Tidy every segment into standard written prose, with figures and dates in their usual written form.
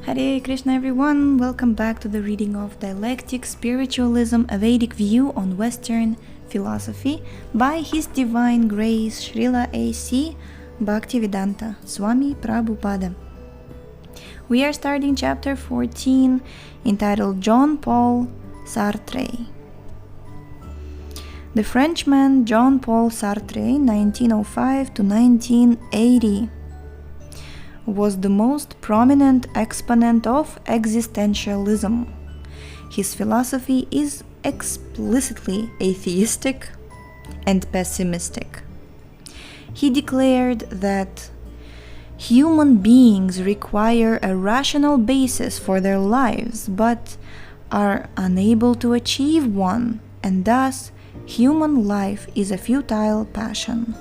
Hare Krishna everyone, welcome back to the reading of Dialectic, Spiritualism, a Vedic view on Western philosophy by His Divine Grace Srila A.C. Bhaktivedanta Swami Prabhupada. We are starting chapter 14 entitled Jean-Paul Sartre. The Frenchman Jean-Paul Sartre, 1905 to 1980, was the most prominent exponent of existentialism. His philosophy is explicitly atheistic and pessimistic. He declared that human beings require a rational basis for their lives, but are unable to achieve one, and thus human life is a futile passion.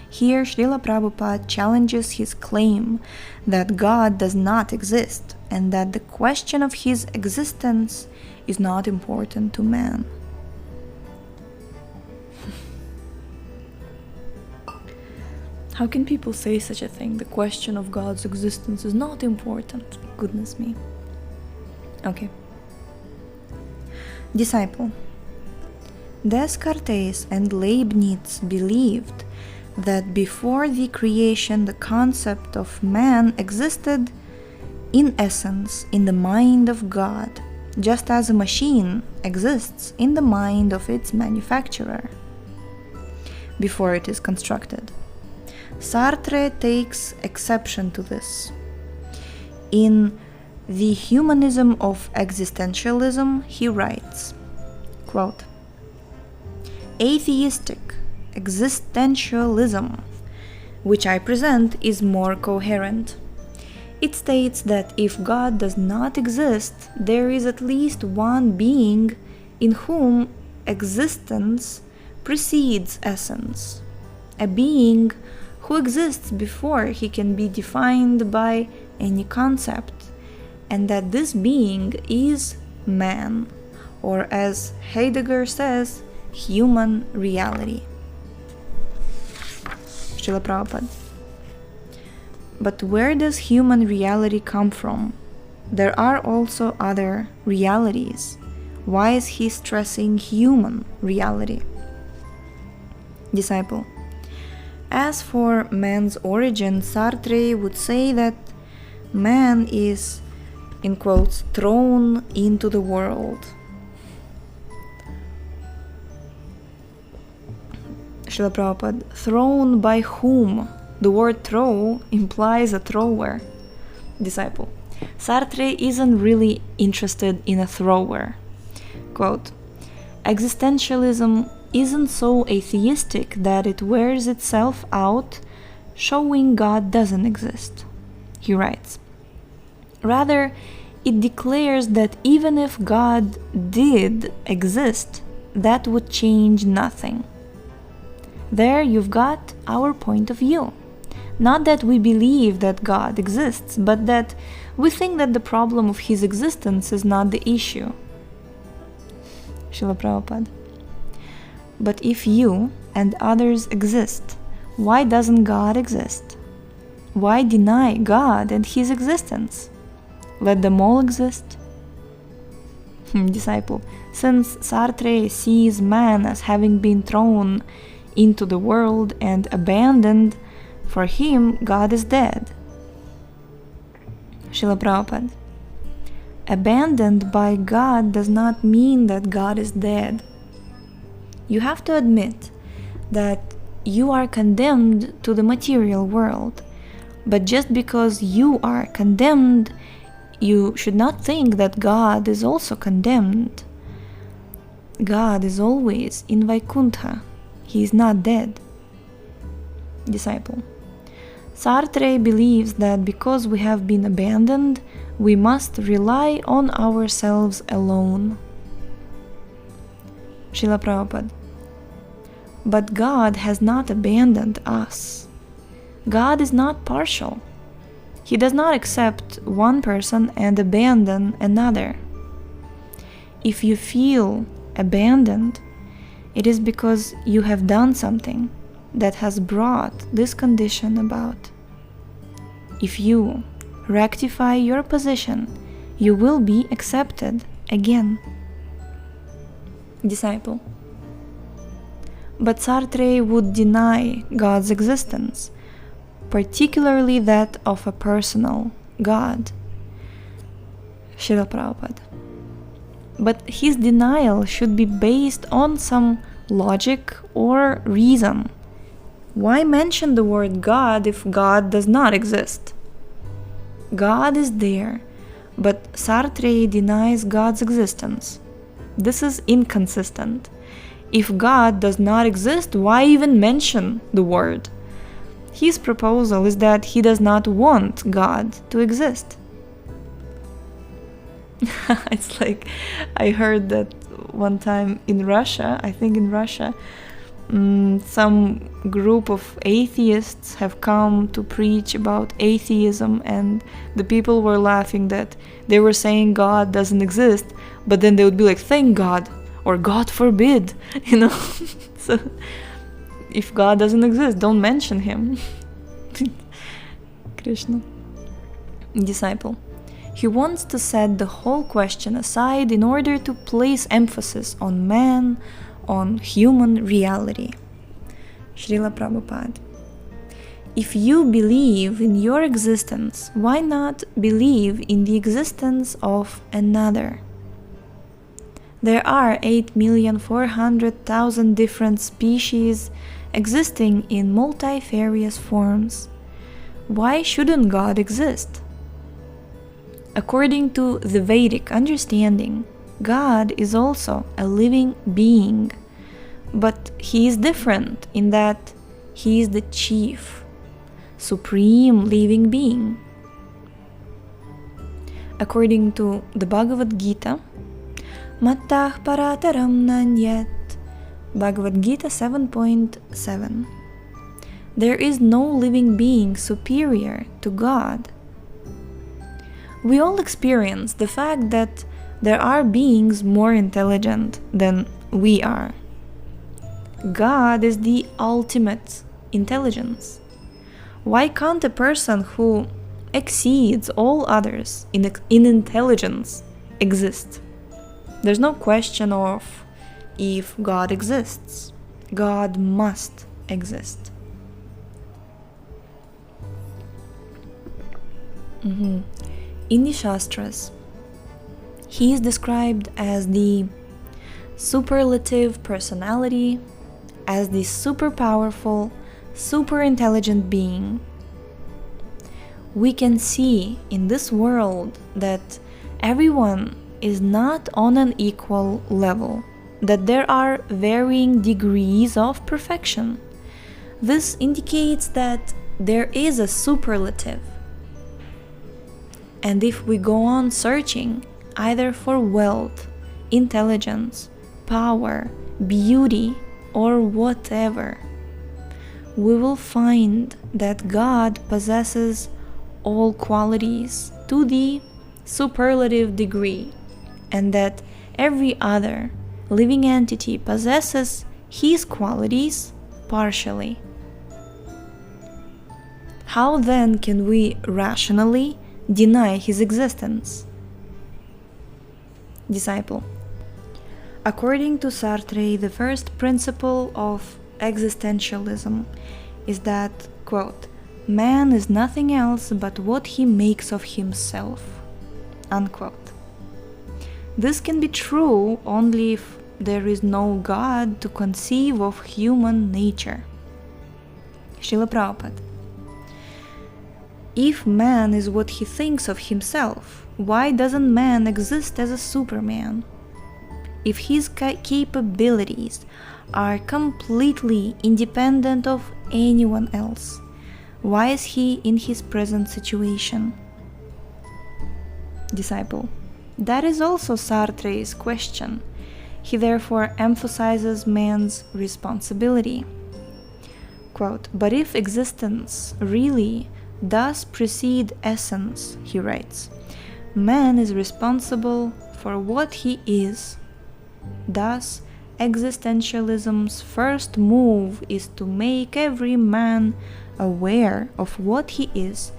Here, Srila Prabhupada challenges his claim that God does not exist and that the question of his existence is not important to man. How can people say such a thing? The question of God's existence is not important. Goodness me. Okay. Disciple. Descartes and Leibniz believed that before the creation the concept of man existed in essence in the mind of God, just as a machine exists in the mind of its manufacturer before it is constructed. Sartre takes exception to this. In The Humanism of Existentialism, he writes, quote, "Atheistic existentialism, which I present, is more coherent. It states that if God does not exist, there is at least one being in whom existence precedes essence, a being who exists before he can be defined by any concept, and that this being is man, or as Heidegger says, human reality." Srila Prabhupada. But where does human reality come from? There are also other realities. Why is he stressing human reality? Disciple. As for man's origin, Sartre would say that man is, in quotes, thrown into the world. Srila Prabhupada, thrown by whom? The word throw implies a thrower. Disciple. Sartre isn't really interested in a thrower. Quote, "Existentialism isn't so atheistic that it wears itself out showing God doesn't exist," he writes. Rather, it declares that even if God did exist, that would change nothing. There you've got our point of view. Not that we believe that God exists, but that we think that the problem of his existence is not the issue. Srila Prabhupada. But if you and others exist, why doesn't God exist? Why deny God and his existence? Let them all exist. Disciple. Since Sartre sees man as having been thrown into the world and abandoned, for him God is dead. Srila Prabhupada. Abandoned by God does not mean that God is dead. You have to admit that you are condemned to the material world, but just because you are condemned, you should not think that God is also condemned. God is always in Vaikuntha. He is not dead. Disciple. Sartre believes that because we have been abandoned, we must rely on ourselves alone. Srila Prabhupada. But God has not abandoned us. God is not partial. He does not accept one person and abandon another. If you feel abandoned, it is because you have done something that has brought this condition about. If you rectify your position, you will be accepted again. Disciple. But Sartre would deny God's existence, particularly that of a personal God. Srila Prabhupada. But his denial should be based on some logic or reason. Why mention the word God if God does not exist? God is there, but Sartre denies God's existence. This is inconsistent. If God does not exist, why even mention the word? His proposal is that he does not want God to exist. It's like I heard that one time in Russia, I think in Russia, some group of atheists have come to preach about atheism, and the people were laughing that they were saying God doesn't exist, but then they would be like, thank God, or God forbid, So if God doesn't exist, don't mention him. Krishna. Disciple. He wants to set the whole question aside in order to place emphasis on man, on human reality. Srila Prabhupada. If you believe in your existence, why not believe in the existence of another? There are 8,400,000 different species existing in multifarious forms. Why shouldn't God exist? According to the Vedic understanding, God is also a living being, but he is different in that he is the chief, supreme living being. According to the Bhagavad Gita, Mattah parataram nanyat, Bhagavad Gita 7.7, there is no living being superior to God. We all experience the fact that there are beings more intelligent than we are. God is the ultimate intelligence. Why can't a person who exceeds all others in intelligence exist? There's no question of if God exists. God must exist. In the Shastras, he is described as the superlative personality, as the super powerful, super intelligent being. We can see in this world that everyone is not on an equal level, that there are varying degrees of perfection. This indicates that there is a superlative. And if we go on searching either for wealth, intelligence, power, beauty, or whatever, we will find that God possesses all qualities to the superlative degree, and that every other living entity possesses his qualities partially. How then can we rationally deny his existence? Disciple. According to Sartre, the first principle of existentialism is that, quote, man is nothing else but what he makes of himself, unquote. This can be true only if there is no God to conceive of human nature. Srila Prabhupada. If man is what he thinks of himself, why doesn't man exist as a Superman? If his capabilities are completely independent of anyone else, why is he in his present situation? Disciple. That is also Sartre's question. He therefore emphasizes man's responsibility. Quote, but if existence really does precede essence, he writes, man is responsible for what he is. Thus, existentialism's first move is to make every man aware of what he is,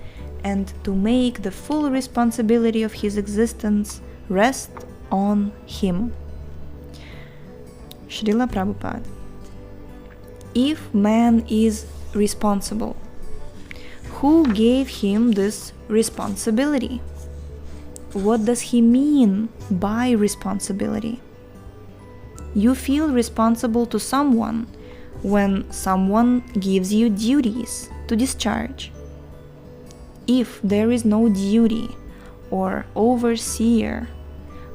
and to make the full responsibility of his existence rest on him. Srila Prabhupada. If man is responsible, who gave him this responsibility? What does he mean by responsibility? You feel responsible to someone when someone gives you duties to discharge. If there is no duty or overseer,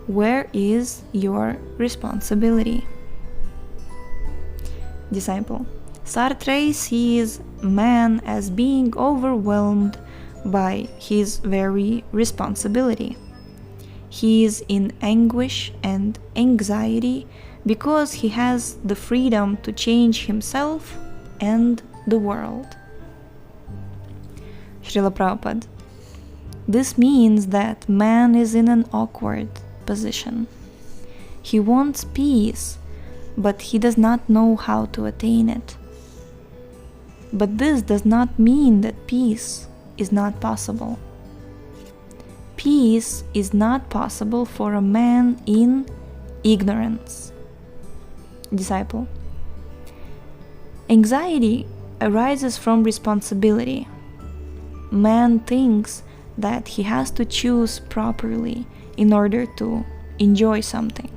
where is your responsibility? Disciple. Sartre sees man as being overwhelmed by his very responsibility. He is in anguish and anxiety because he has the freedom to change himself and the world. Srila Prabhupada. This means that man is in an awkward position. He wants peace, but he does not know how to attain it. But this does not mean that peace is not possible. Peace is not possible for a man in ignorance. Disciple. Anxiety arises from responsibility. Man thinks that he has to choose properly in order to enjoy something.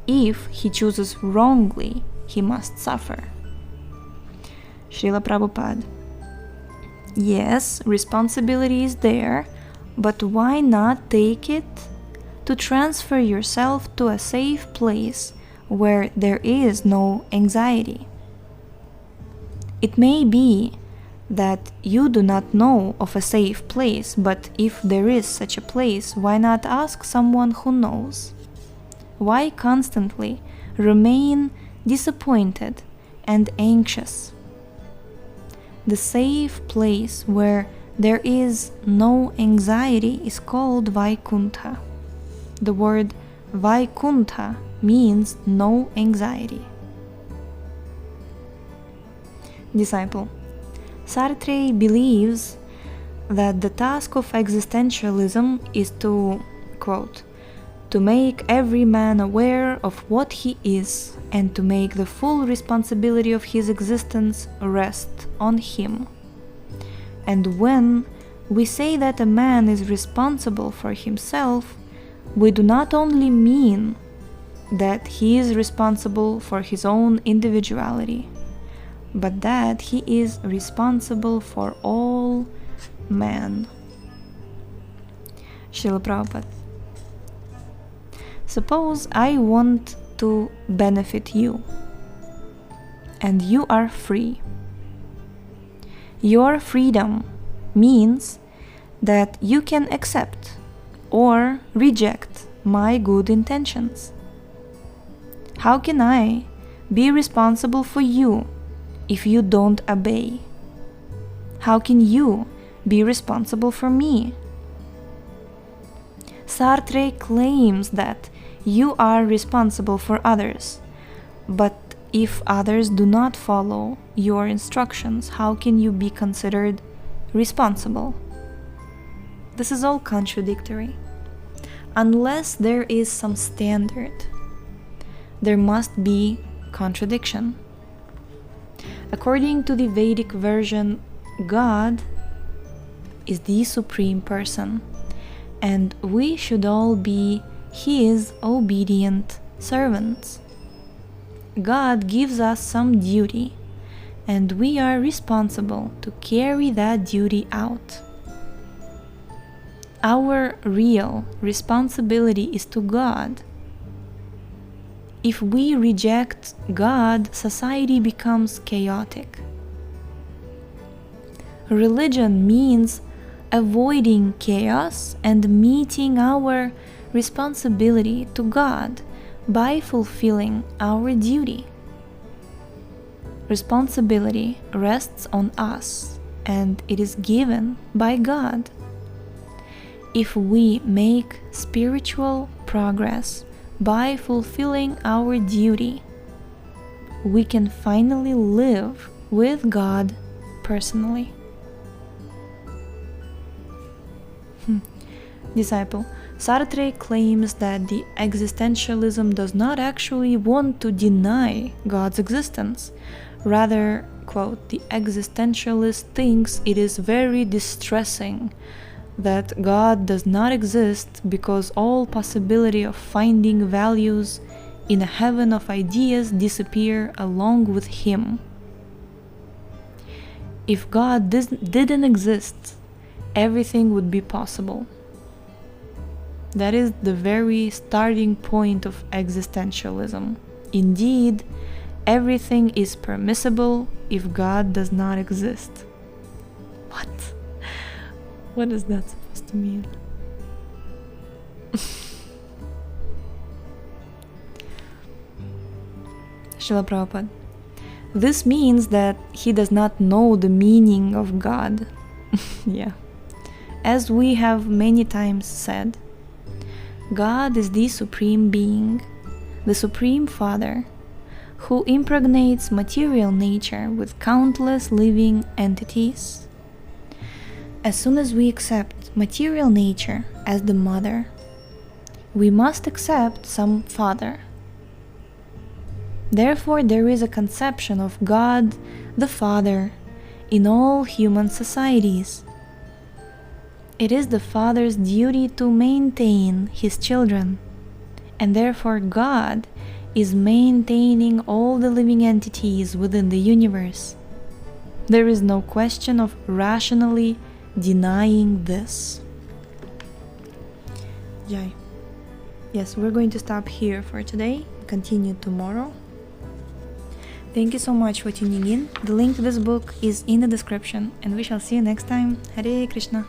If he chooses wrongly, he must suffer. Srila Prabhupada. Yes, responsibility is there, but why not take it to transfer yourself to a safe place where there is no anxiety? It may be that you do not know of a safe place, but if there is such a place, why not ask someone who knows? Why constantly remain disappointed and anxious? The safe place where there is no anxiety is called Vaikuntha. The word Vaikuntha means no anxiety. Disciple. Sartre believes that the task of existentialism is to, quote, to make every man aware of what he is and to make the full responsibility of his existence rest on him. And when we say that a man is responsible for himself, we do not only mean that he is responsible for his own individuality, but that he is responsible for all men. Srila Prabhupada. Suppose I want to benefit you, and you are free. Your freedom means that you can accept or reject my good intentions. How can I be responsible for you if you don't obey? How can you be responsible for me? Sartre claims that you are responsible for others, but if others do not follow your instructions, how can you be considered responsible? This is all contradictory. Unless there is some standard, there must be contradiction. According to the Vedic version, God is the supreme person, and we should all be His obedient servants. God gives us some duty, and we are responsible to carry that duty out. Our real responsibility is to God. If we reject God, society becomes chaotic. Religion means avoiding chaos and meeting our responsibility to God by fulfilling our duty. Responsibility rests on us, and it is given by God. If we make spiritual progress by fulfilling our duty, we can finally live with God personally. Disciple, Sartre claims that the existentialism does not actually want to deny God's existence. Rather, quote, the existentialist thinks it is very distressing that God does not exist because all possibility of finding values in a heaven of ideas disappear along with him. If God didn't exist, everything would be possible. That is the very starting point of existentialism. Indeed, everything is permissible if God does not exist. What? What is that supposed to mean? Srila Prabhupada. This means that he does not know the meaning of God. Yeah. As we have many times said, God is the Supreme Being, the Supreme Father, who impregnates material nature with countless living entities. As soon as we accept material nature as the mother, we must accept some father. Therefore, there is a conception of God the Father in all human societies. It is the father's duty to maintain his children, and therefore God is maintaining all the living entities within the universe. There is no question of rationally denying this. Jai. Yes, we're going to stop here for today, continue tomorrow. Thank you so much for tuning in. The link to this book is in the description, and we shall see you next time. Hare Krishna.